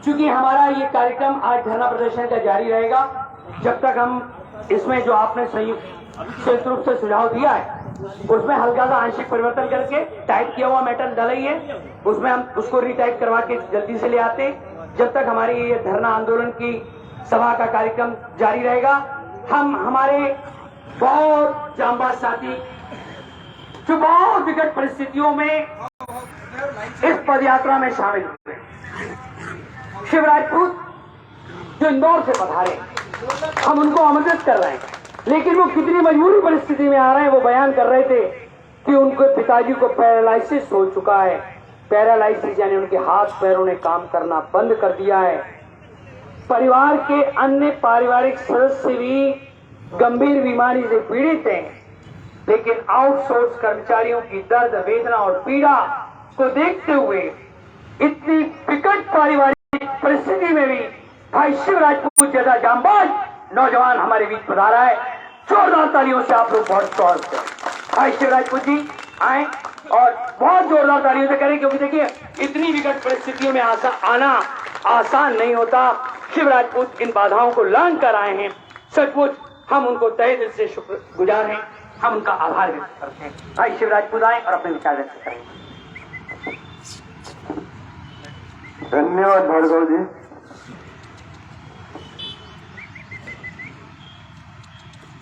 चूंकि हमारा ये कार्यक्रम आज धरना प्रदर्शन का जारी रहेगा जब तक हम इसमें जो आपने संयुक्त रूप से सुझाव दिया है उसमें हल्का सा आंशिक परिवर्तन करके टाइप किया हुआ मैटर डालिए, उसमें हम उसको रीटाइप करवा के जल्दी से ले आते। जब तक हमारी ये धरना आंदोलन की सभा का कार्यक्रम जारी रहेगा, हम हमारे बहुत जांबाज साथी जो बहुत विकट परिस्थितियों में इस पदयात्रा में शामिल हुए, शिव राजपूत जो इंदौर से पधारे, हम उनको आमंत्रित कर रहे हैं, लेकिन वो कितनी मजबूरी परिस्थिति में आ रहे हैं। वो बयान कर रहे थे कि उनके पिताजी को पैरालाइसिस हो चुका है। पैरालाइसिस यानी उनके हाथ पैरों ने काम करना बंद कर दिया है। परिवार के अन्य पारिवारिक सदस्य भी गंभीर बीमारी से पीड़ित हैं, लेकिन आउटसोर्स कर्मचारियों की दर्द, वेदना और पीड़ा को देखते हुए इतनी विकट पारिवारिक परिस्थिति में भी भाई शिव राजपूत जैसा जांबाज नौजवान हमारे बीच पधारा है। जोरदार तालियों से आप लोग बहुत स्वागत करें। भाई शिव राजपूत जी आए और बहुत जोरदार तालियों से करें, क्योंकि देखिए इतनी विकट परिस्थितियों में आना आसान नहीं होता। शिव राजपूत इन बाधाओं को लांघ कर आए हैं। सचमुच हम उनको तहे दिल से शुक्रगुजार हैं, हम उनका आभार व्यक्त करते हैं। भाई शिव राजपूत आए और अपने विचार व्यक्त करें। धन्यवाद भार्गव जी।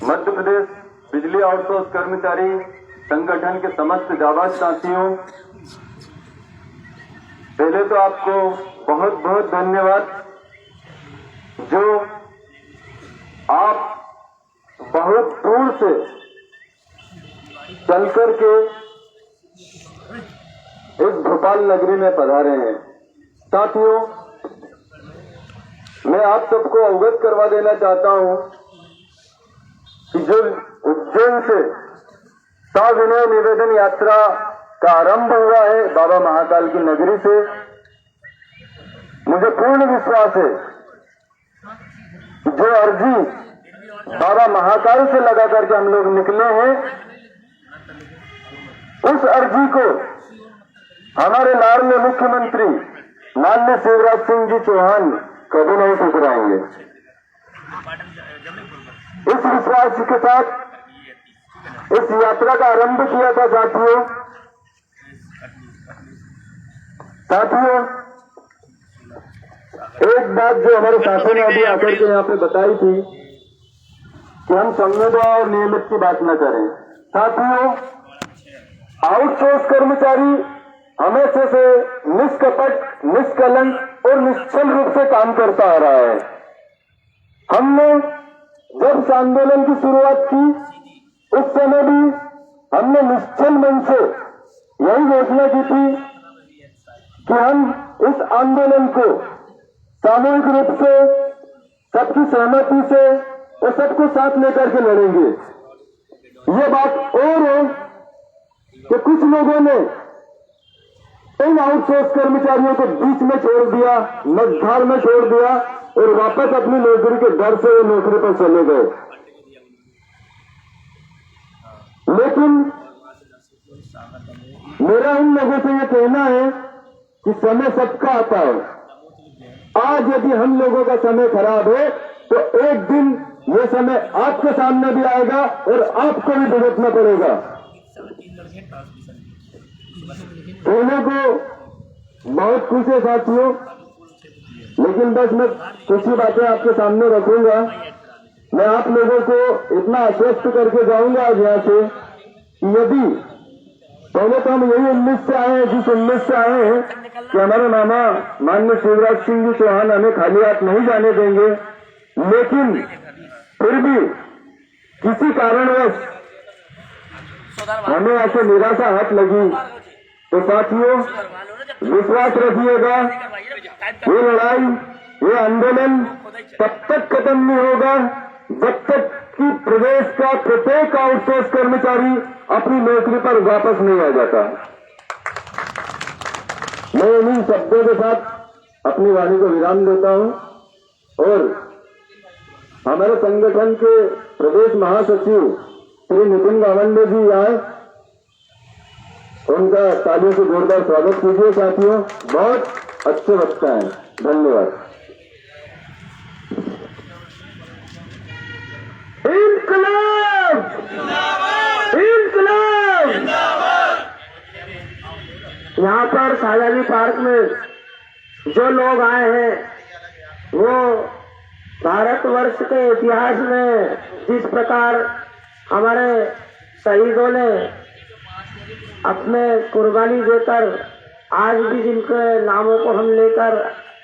मध्य प्रदेश बिजली आउटसोर्स कर्मचारी संगठन के समस्त जाबाज साथियों, पहले तो आपको बहुत बहुत धन्यवाद जो आप बहुत दूर से चल कर के इस भोपाल नगरी में पधारे हैं। साथियों, मैं आप सबको अवगत करवा देना चाहता हूं कि जो उज्जैन से सविनय निवेदन यात्रा का आरंभ हुआ है बाबा महाकाल की नगरी से, मुझे पूर्ण विश्वास है जो अर्जी बाबा महाकाल से लगा करके हम लोग निकले हैं, उस अर्जी को हमारे लाडले मुख्यमंत्री माननीय शिवराज सिंह जी चौहान कभी नहीं ठुकराएंगे। इस विश्वास के साथ इस यात्रा का आरंभ किया था। साथियों, एक बात जो हमारे साथियों ने अभी आकर के यहाँ पे बताई थी कि हम संविदा और नियमित की बात न करें। साथियों, आउटसोर्स कर्मचारी हमेशा से निष्कपट, निष्कलंक और निश्चल रूप से काम करता आ रहा है। हमने जब इस आंदोलन की शुरुआत की उस समय भी हमने निश्चल मन से यही घोषणा की थी कि हम इस आंदोलन को सामूहिक रूप से सबकी सहमति से और सबको साथ लेकर के लड़ेंगे। ये बात और है कि कुछ लोगों ने इन आउटसोर्स कर्मचारियों को बीच में छोड़ दिया, मझधार में छोड़ दिया और वापस अपनी नौकरी के डर से वो नौकरी पर चले गए। लेकिन मेरा इन लोगों से ये कहना है कि समय सबका आता है। आज यदि हम लोगों का समय खराब है तो एक दिन ये समय आपके सामने भी आएगा और आपको भी भुगतना पड़ेगा। कहने को बहुत कुछ है साथियों, लेकिन बस मैं कुछ ही बातें आपके सामने रखूंगा। मैं आप लोगों को इतना आश्वस्त करके जाऊंगा आज यहाँ से कि यदि पहले तो हम यही उम्मीद से आए हैं, जिस उम्मीद से आए हैं कि हमारे मामा माननीय शिवराज सिंह जी चौहान हमें खाली हाथ नहीं जाने देंगे, लेकिन फिर भी किसी कारणवश हमें ऐसे निराशा हाथ लगी तो साथियों विश्वास रखिएगा, ये लड़ाई, ये आंदोलन तब तक खत्म नहीं होगा जब तक कि प्रदेश का प्रत्येक आउटसोर्स कर्मचारी अपनी नौकरी पर वापस नहीं आ जाता। मैं इन्हीं शब्दों के साथ अपनी वाणी को विराम देता हूं और हमारे संगठन के प्रदेश महासचिव श्री नितिन गावंडे जी आए, उनका तालियों से जोरदार स्वागत कीजिए। साथियों, बहुत अच्छे वक्ता हैं, धन्यवाद। इंकलाब इंकलाब। यहाँ पर शाहजादी पार्क में जो लोग आए हैं वो भारतवर्ष के इतिहास में जिस प्रकार हमारे शहीदों ने अपने कुर्बानी देकर आज भी जिनके नामों को हम लेकर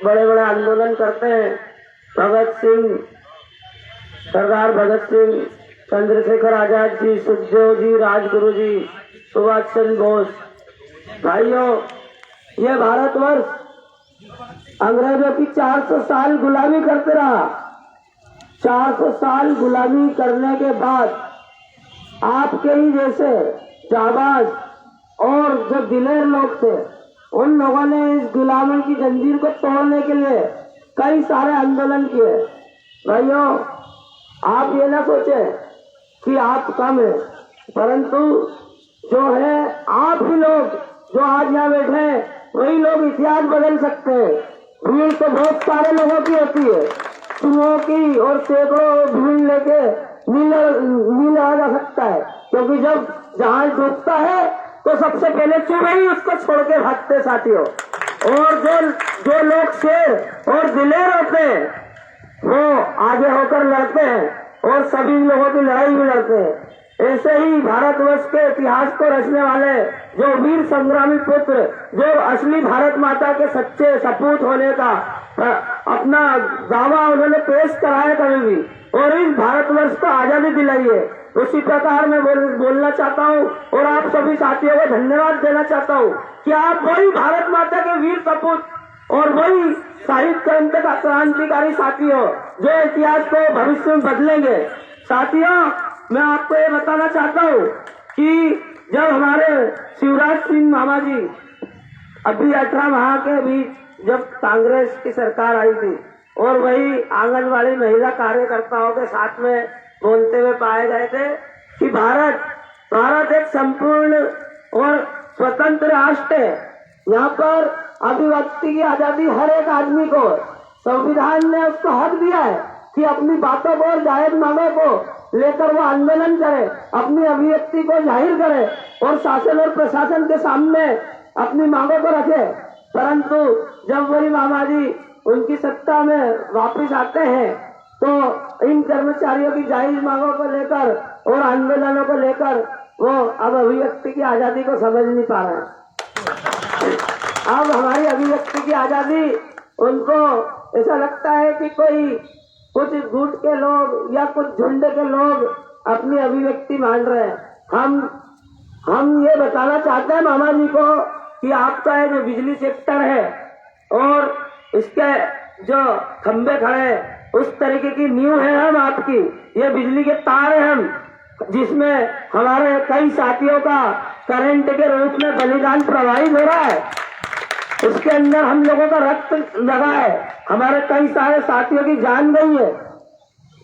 बड़े बड़े आंदोलन करते हैं, भगत सिंह, सरदार भगत सिंह, चंद्रशेखर आजाद जी, सुखदेव जी, राजगुरु जी, सुभाष चंद्र बोस। भाइयों, ये भारतवर्ष अंग्रेजों की 400 साल गुलामी करते रहा। 400 साल गुलामी करने के बाद आपके ही जैसे जाबाज और जो दिलेर लोग थे, उन लोगों ने इस गुलामी की जंजीर को तोड़ने के लिए कई सारे आंदोलन किए। भाइयों, आप ये ना सोचे कि आप कम है, परंतु जो है आप ही लोग जो आज यहाँ बैठे हैं वही लोग इतिहास बदल सकते हैं। भीड़ तो बहुत सारे लोगों की होती है, सुओं की और सैकड़ों भीड़ लेके नहीं लगा जा सकता है, क्योंकि जब जहाज डूबता है तो सबसे पहले चुभ ही उसको छोड़ के भागते साथियों। और जो लोग शेर और दिलेर होते हैं वो आगे होकर लड़ते हैं और सभी लोगों की लड़ाई भी लड़ते हैं। ऐसे ही भारतवर्ष के इतिहास को रचने वाले जो वीर संग्रामी पुत्र, जो असली भारत माता के सच्चे सपूत होने का अपना दावा उन्होंने पेश कराया कभी भी, और इस भारतवर्ष को आजादी दिलाई है, उसी प्रकार मैं बोलना चाहता हूँ और आप सभी साथियों को धन्यवाद देना चाहता हूँ कि आप वही भारत माता के वीर सपूत और वही साहित्य का क्रांतिकारी साथी हो जो इतिहास को भविष्य में बदलेंगे। साथियों, मैं आपको ये बताना चाहता हूँ कि जब हमारे शिवराज सिंह मामा जी अभी 18 माह के बीच जब कांग्रेस की सरकार आई थी और वही आंगनवाड़ी महिला कार्यकर्ताओं के साथ में बोलते हुए पाए गए थे कि भारत एक संपूर्ण और स्वतंत्र राष्ट्र है। यहाँ पर अभिव्यक्ति की आजादी हर एक आदमी को संविधान ने उसको हक दिया है कि अपनी बातों को और जायज मांगों को लेकर वो आंदोलन करे, अपनी अभिव्यक्ति को जाहिर करे और शासन और प्रशासन के सामने अपनी मांगों को रखे। परंतु जब वही मामा जी उनकी सत्ता में वापस आते हैं तो इन कर्मचारियों की जायज मांगों को लेकर और आंदोलनों को लेकर वो अब अभिव्यक्ति की आजादी को समझ नहीं पा रहे हैं। अब हमारी अभिव्यक्ति की आजादी उनको ऐसा लगता है कि कोई कुछ गुट के लोग या कुछ झुंड के लोग अपनी अभिव्यक्ति मान रहे हैं। हम ये बताना चाहते हैं मामा जी को कि आपका ये जो बिजली सेक्टर है और इसके जो खंबे खड़े उस तरीके की नींव है हम आपकी, ये बिजली के तार है हम, जिसमें हमारे कई साथियों का करंट के रूप में बलिदान प्रवाहित हो रहा है। उसके अंदर हम लोगों का रक्त लगा है, हमारे कई सारे साथियों की जान गई है।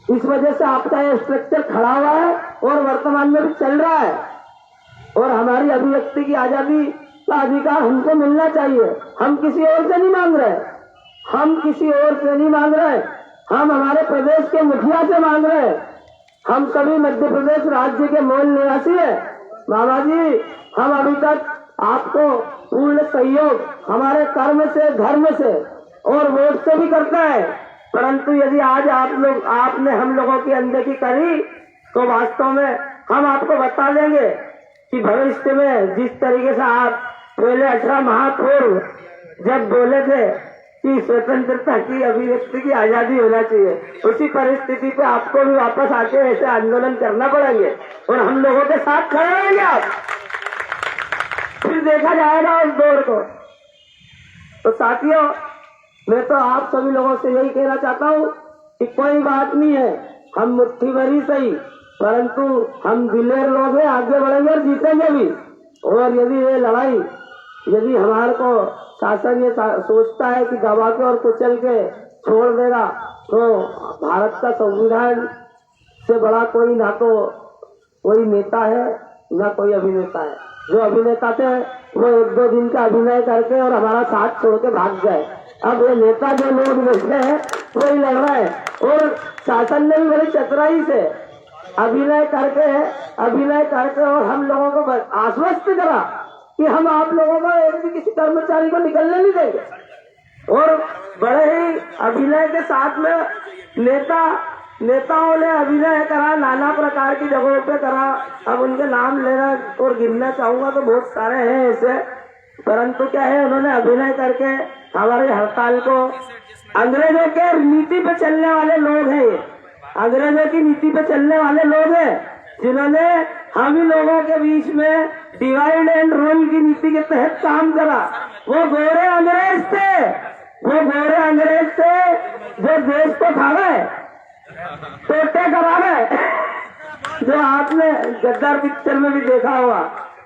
इस वजह से आपका ये स्ट्रक्चर खड़ा हुआ है और वर्तमान में भी चल रहा है। और हमारी अभिव्यक्ति की आजादी का अधिकार हमको मिलना चाहिए। हम किसी और से नहीं मांग रहे, हम हमारे प्रदेश के मुखिया से मांग रहे हैं। हम सभी मध्य प्रदेश राज्य के मूल निवासी है। मामा जी, हम अभी तक आपको पूर्ण सहयोग हमारे कर्म से, धर्म से और वोट से भी करता है, परंतु यदि आज आपने हम लोगों की अनदेखी करी तो वास्तव में हम आपको बता देंगे कि भविष्य में जिस तरीके से आप पहले 18 माह पूर्व जब बोले थे कि स्वतंत्रता की अभिव्यक्ति की आजादी होना चाहिए, उसी परिस्थिति पे आपको भी वापस आके ऐसे आंदोलन करना पड़ेंगे और हम लोगों के साथ खड़े रहेंगे। आप फिर देखा जाएगा उस दौर को। तो साथियों, मैं तो आप सभी लोगों से यही कहना चाहता हूँ कि कोई बात नहीं है, हम मुट्ठी भरी सही, परंतु हम दिलेर लोग हैं, आगे बढ़ेंगे और जीतेंगे भी। और यदि ये लड़ाई, यदि हमारे को शासन ये सोचता है कि दबा के और कुचल के छोड़ देगा, तो भारत का संविधान से बड़ा कोई ना तो कोई नेता है न कोई अभिनेता है। जो अभिनेता थे वो 1-2 दिन का अभिनय करके और हमारा साथ छोड़ के भाग गए। अब ये नेता जो लोग बैठे हैं वही लड़ रहे हैं और शासन ने भी बड़ी चतुराई से अभिनय करके और हम लोगों को आश्वस्त करा कि हम आप लोगों को एक भी किसी कर्मचारी को निकलने नहीं देंगे। और बड़े ही अभिनय के साथ में नेताओं ने अभिनय करा, नाना प्रकार की जगहों पे करा। अब उनके नाम लेना और गिनना चाहूंगा तो बहुत सारे हैं ऐसे, परंतु क्या है, उन्होंने अभिनय करके हमारी हड़ताल को, अंग्रेजों के नीति पे चलने वाले लोग हैं ये, अंग्रेजों की नीति पे चलने वाले लोग हैं जिन्होंने हम ही लोगों के बीच में डिवाइड एंड रूल की नीति के तहत काम करा। वो गोरे अंग्रेज थे जो देश को खा गए, टोटे करा गए, जो आपने गद्दार पिक्चर में भी देखा होगा।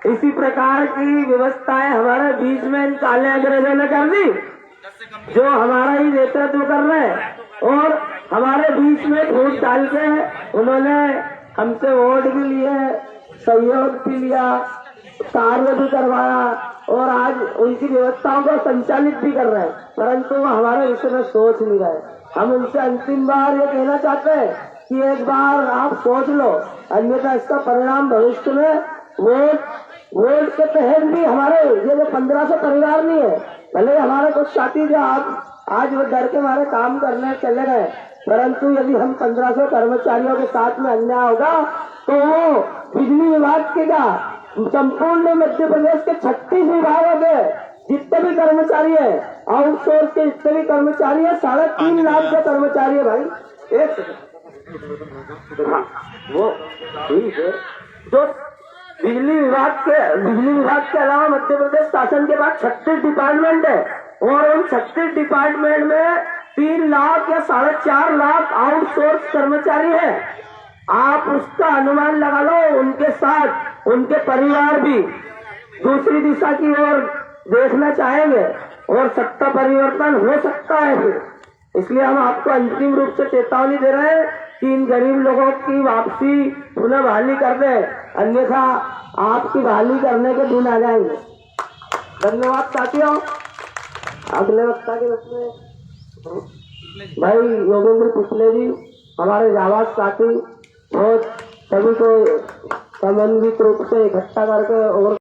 इसी प्रकार की व्यवस्थाएं हमारे बीच में इन काले अंग्रेजों ने कर दी, जो हमारा ही नेतृत्व कर रहे हैं और हमारे बीच में फूट डाल के उन्होंने हमसे वोट भी लिए, सहयोग भी लिया, कार्य भी करवाया और आज उनकी व्यवस्थाओं को संचालित भी कर रहे हैं, परंतु वो हमारे विषय में सोच नहीं रहे। हम उनसे अंतिम बार ये कहना चाहते हैं कि एक बार आप सोच लो, अन्यथा इसका परिणाम भविष्य में वोट के तहत भी हमारे ये जो 1500 परिवार नहीं है, भले हमारे कुछ साथी जो आज वो डर के हमारे काम करने चले गए, परंतु यदि हम 1500 कर्मचारियों के साथ में अन्याय होगा तो वो बिजली विभाग के क्या संपूर्ण मध्य प्रदेश के 36 विभागों के जितने भी कर्मचारी है, आउटसोर्स के जितने भी कर्मचारी है, 3.5 लाख के कर्मचारी है भाई। एक हाँ, वो ठीक है, जो बिजली विभाग के अलावा मध्य प्रदेश शासन के पास 36 डिपार्टमेंट है और उन 36 डिपार्टमेंट में 3 लाख या 4.5 लाख आउटसोर्स कर्मचारी है। आप उसका अनुमान लगा लो, उनके साथ उनके परिवार भी दूसरी दिशा की ओर देखना चाहेंगे और सत्ता परिवर्तन हो सकता है फिर। इसलिए हम आपको अंतिम रूप से चेतावनी दे रहे हैं कि इन गरीब लोगों की वापसी पुनः बहाली कर दे, अन्यथा आपकी बहाली करने के दिन आ जाएंगे। धन्यवाद साथियों। अगले वक्ता के रूप में भाई योगेंद्र पिछले जी, हमारे जाबाज साथी, बहुत सभी को समन्वित रूप से इकट्ठा करके और